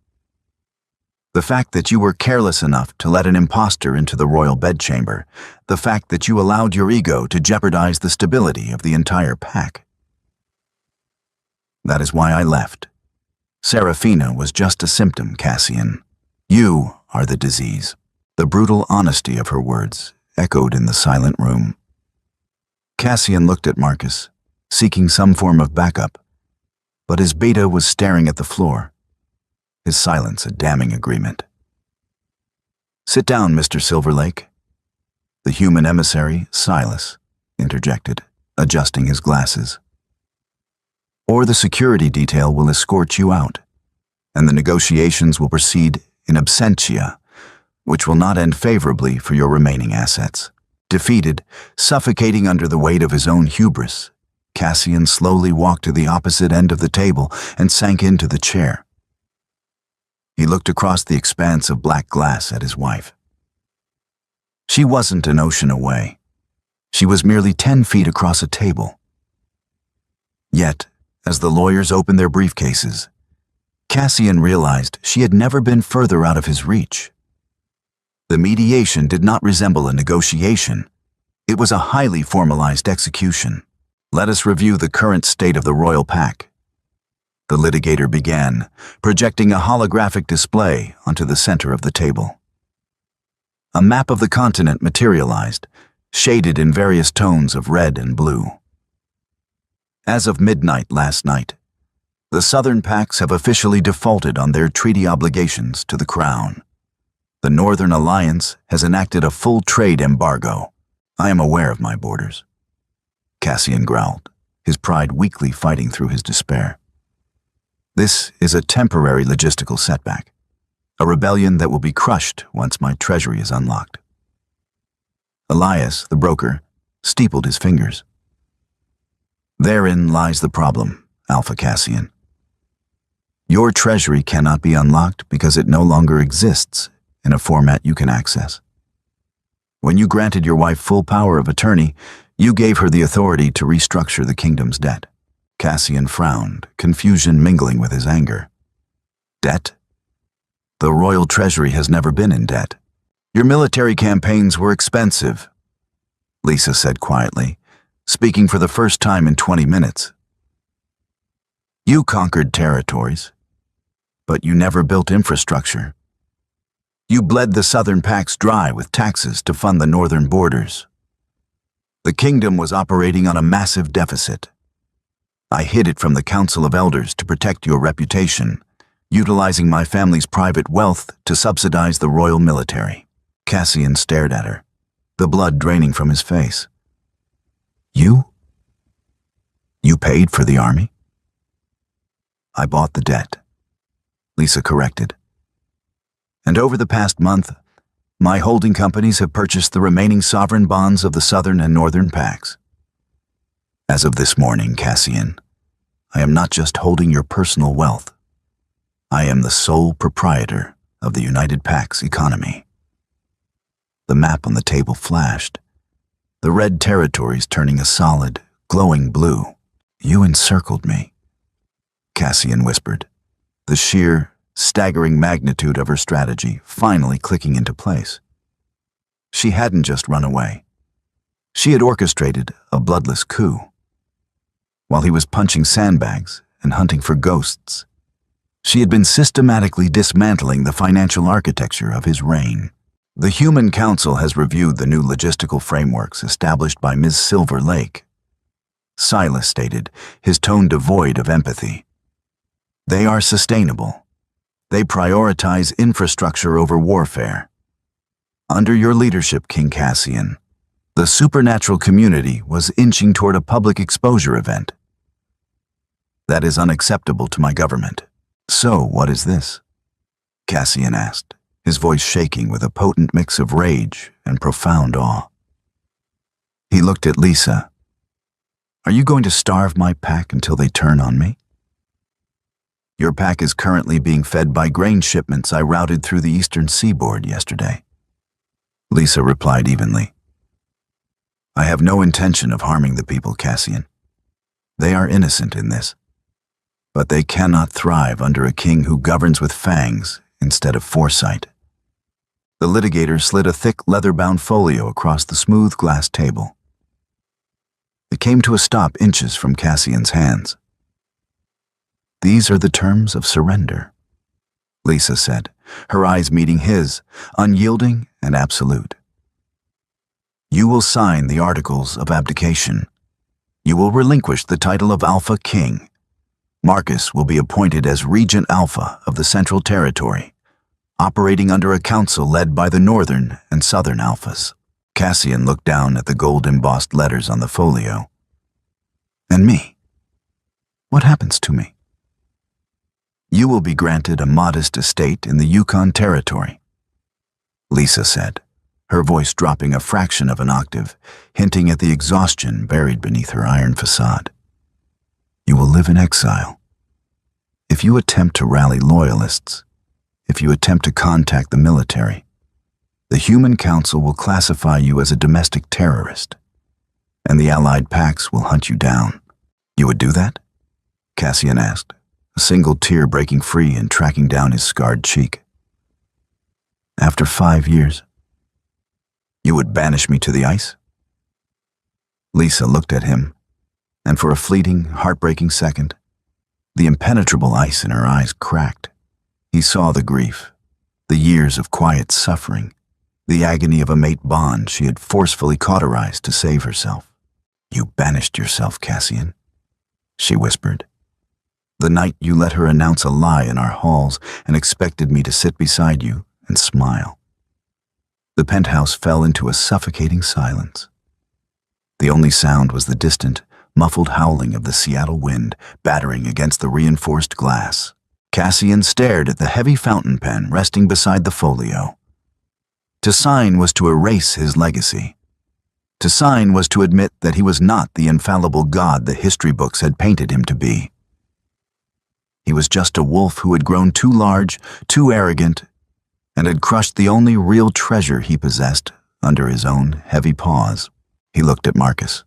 "The fact that you were careless enough to let an imposter into the royal bedchamber, the fact that you allowed your ego to jeopardize the stability of the entire pack. That is why I left. Serafina was just a symptom, Cassian. You are the disease." The brutal honesty of her words echoed in the silent room. Cassian looked at Marcus, seeking some form of backup, but his beta was staring at the floor, his silence a damning agreement. "Sit down, Mr. Silverlake." The human emissary, Silas, interjected, adjusting his glasses. "Or the security detail will escort you out, and the negotiations will proceed in absentia, which will not end favorably for your remaining assets." Defeated, suffocating under the weight of his own hubris, Cassian slowly walked to the opposite end of the table and sank into the chair. He looked across the expanse of black glass at his wife. She wasn't an ocean away. She was merely 10 feet across a table. Yet, as the lawyers opened their briefcases, Cassian realized she had never been further out of his reach. The mediation did not resemble a negotiation. It was a highly formalized execution. Let us review the current state of the royal pack. The litigator began, projecting a holographic display onto the center of the table. A map of the continent materialized, shaded in various tones of red and blue. As of midnight last night, the Southern Pacts have officially defaulted on their treaty obligations to the Crown. The Northern Alliance has enacted a full trade embargo. I am aware of my borders. Cassian growled, his pride weakly fighting through his despair. This is a temporary logistical setback, a rebellion that will be crushed once my treasury is unlocked. Elias, the broker, steepled his fingers. Therein lies the problem, Alpha Cassian. Your treasury cannot be unlocked because it no longer exists in a format you can access. When you granted your wife full power of attorney, you gave her the authority to restructure the kingdom's debt. Cassian frowned, confusion mingling with his anger. Debt? The royal treasury has never been in debt. Your military campaigns were expensive, Lisa said quietly, speaking for the first time in 20 minutes. You conquered territories, but you never built infrastructure. You bled the Southern Pacts dry with taxes to fund the northern borders. The kingdom was operating on a massive deficit. I hid it from the Council of Elders to protect your reputation, utilizing my family's private wealth to subsidize the royal military. Cassian stared at her, the blood draining from his face. You? You paid for the army? I bought the debt, Lisa corrected. And over the past month, my holding companies have purchased the remaining sovereign bonds of the Southern and Northern Pacts. As of this morning, Cassian, I am not just holding your personal wealth. I am the sole proprietor of the United Pacts economy. The map on the table flashed, the red territories turning a solid, glowing blue. You encircled me, Cassian whispered, the sheer, staggering magnitude of her strategy finally clicking into place. She hadn't just run away. She had orchestrated a bloodless coup. While he was punching sandbags and hunting for ghosts, she had been systematically dismantling the financial architecture of his reign. The Human Council has reviewed the new logistical frameworks established by Ms. Silver Lake, Silas stated, his tone devoid of empathy. They are sustainable. They prioritize infrastructure over warfare. Under your leadership, King Cassian, the supernatural community was inching toward a public exposure event. That is unacceptable to my government. So, what is this? Cassian asked, his voice shaking with a potent mix of rage and profound awe. He looked at Lisa. Are you going to starve my pack until they turn on me? Your pack is currently being fed by grain shipments I routed through the eastern seaboard yesterday. Lisa replied evenly. I have no intention of harming the people, Cassian. They are innocent in this. But they cannot thrive under a king who governs with fangs instead of foresight. The litigator slid a thick leather-bound folio across the smooth glass table. It came to a stop inches from Cassian's hands. These are the terms of surrender, Lisa said, her eyes meeting his, unyielding and absolute. You will sign the articles of abdication. You will relinquish the title of Alpha King. Marcus will be appointed as Regent Alpha of the Central Territory, operating under a council led by the Northern and Southern Alphas. Cassian looked down at the gold-embossed letters on the folio. And me? What happens to me? You will be granted a modest estate in the Yukon Territory, Lisa said, her voice dropping a fraction of an octave, hinting at the exhaustion buried beneath her iron facade. You will live in exile. If you attempt to rally loyalists, if you attempt to contact the military, The Human Council will classify you as a domestic terrorist, and the Allied Pax will hunt you down. You would do that? Cassian asked, a single tear breaking free and tracking down his scarred cheek. After 5 years, you would banish me to the ice? Lisa looked at him, and for a fleeting, heartbreaking second, the impenetrable ice in her eyes cracked. He saw the grief, the years of quiet suffering, the agony of a mate bond she had forcefully cauterized to save herself. You banished yourself, Cassian, she whispered. The night you let her announce a lie in our halls and expected me to sit beside you and smile. The penthouse fell into a suffocating silence. The only sound was the distant, muffled howling of the Seattle wind battering against the reinforced glass. Cassian stared at the heavy fountain pen resting beside the folio. To sign was to erase his legacy. To sign was to admit that he was not the infallible god the history books had painted him to be. He was just a wolf who had grown too large, too arrogant, and had crushed the only real treasure he possessed under his own heavy paws. He looked at Marcus.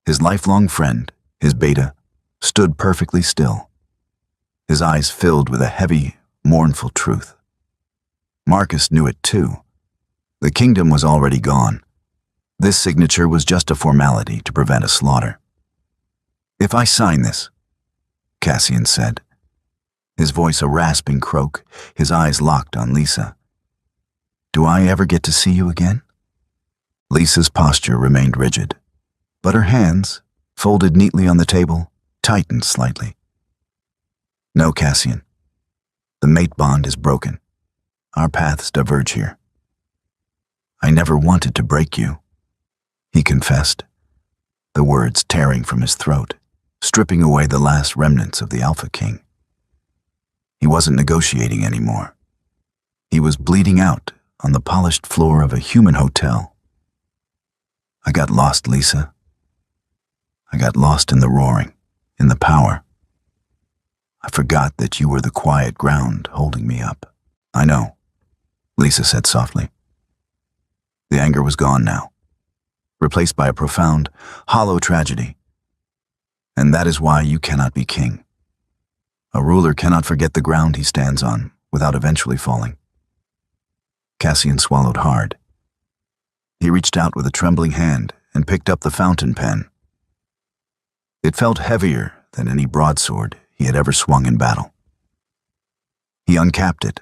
His lifelong friend, his beta, stood perfectly still, his eyes filled with a heavy, mournful truth. Marcus knew it too. The kingdom was already gone. This signature was just a formality to prevent a slaughter. If I sign this, Cassian said, his voice a rasping croak, his eyes locked on Lisa. Do I ever get to see you again? Lisa's posture remained rigid, but her hands, folded neatly on the table, tightened slightly. No, Cassian. The mate bond is broken. Our paths diverge here. I never wanted to break you, he confessed, the words tearing from his throat, stripping away the last remnants of the Alpha King. He wasn't negotiating anymore. He was bleeding out on the polished floor of a human hotel. I got lost, Lisa. I got lost in the roaring, in the power. I forgot that you were the quiet ground holding me up. I know, Lisa said softly. The anger was gone now, replaced by a profound, hollow tragedy. And that is why you cannot be king. A ruler cannot forget the ground he stands on without eventually falling. Cassian swallowed hard. He reached out with a trembling hand and picked up the fountain pen. It felt heavier than any broadsword he had ever swung in battle. He uncapped it,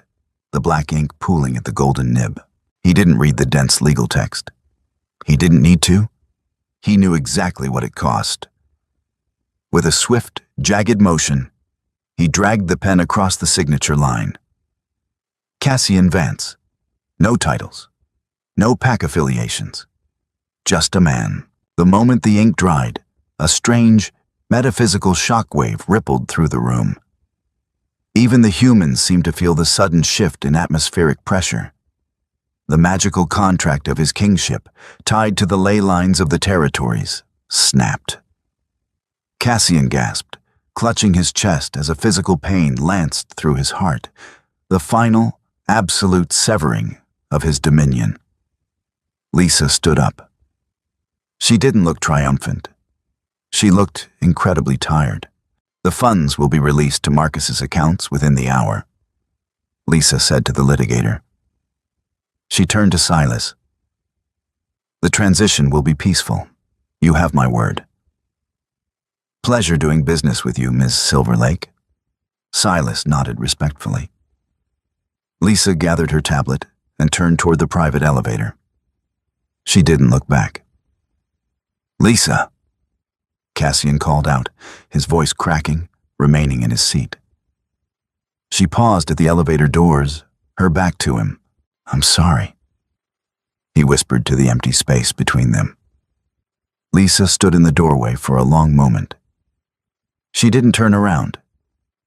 the black ink pooling at the golden nib. He didn't read the dense legal text. He didn't need to. He knew exactly what it cost. With a swift, jagged motion, he dragged the pen across the signature line. Cassian Vance. No titles. No pack affiliations. Just a man. The moment the ink dried, a strange, metaphysical shockwave rippled through the room. Even the humans seemed to feel the sudden shift in atmospheric pressure. The magical contract of his kingship, tied to the ley lines of the territories, snapped. Cassian gasped, clutching his chest as a physical pain lanced through his heart, the final, absolute severing of his dominion. Lisa stood up. She didn't look triumphant. She looked incredibly tired. The funds will be released to Marcus's accounts within the hour, Lisa said to the litigator. She turned to Silas. The transition will be peaceful. You have my word. Pleasure doing business with you, Ms. Silverlake. Silas nodded respectfully. Lisa gathered her tablet and turned toward the private elevator. She didn't look back. Lisa, Cassian called out, his voice cracking, remaining in his seat. She paused at the elevator doors, her back to him. I'm sorry, he whispered to the empty space between them. Lisa stood in the doorway for a long moment. She didn't turn around,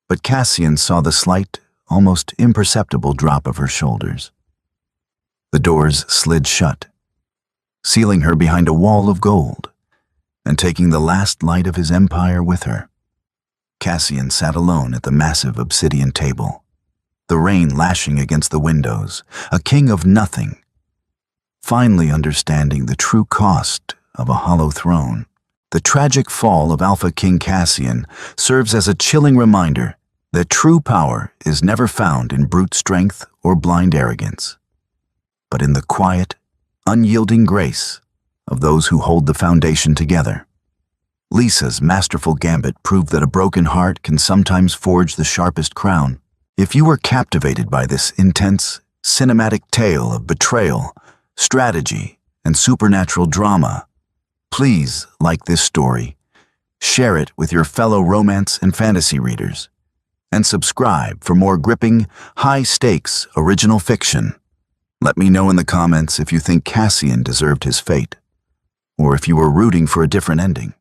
but Cassian saw the slight, almost imperceptible drop of her shoulders. The doors slid shut, sealing her behind a wall of gold, and taking the last light of his empire with her. Cassian sat alone at the massive obsidian table, the rain lashing against the windows, a king of nothing finally understanding the true cost of a hollow throne. The tragic fall of Alpha King Cassian serves as a chilling reminder that true power is never found in brute strength or blind arrogance, but in the quiet, unyielding grace of those who hold the foundation together. Lisa's masterful gambit proved that a broken heart can sometimes forge the sharpest crown. If you were captivated by this intense, cinematic tale of betrayal, strategy, and supernatural drama, please like this story, share it with your fellow romance and fantasy readers, and subscribe for more gripping, high-stakes original fiction. Let me know in the comments if you think Cassian deserved his fate, or if you were rooting for a different ending.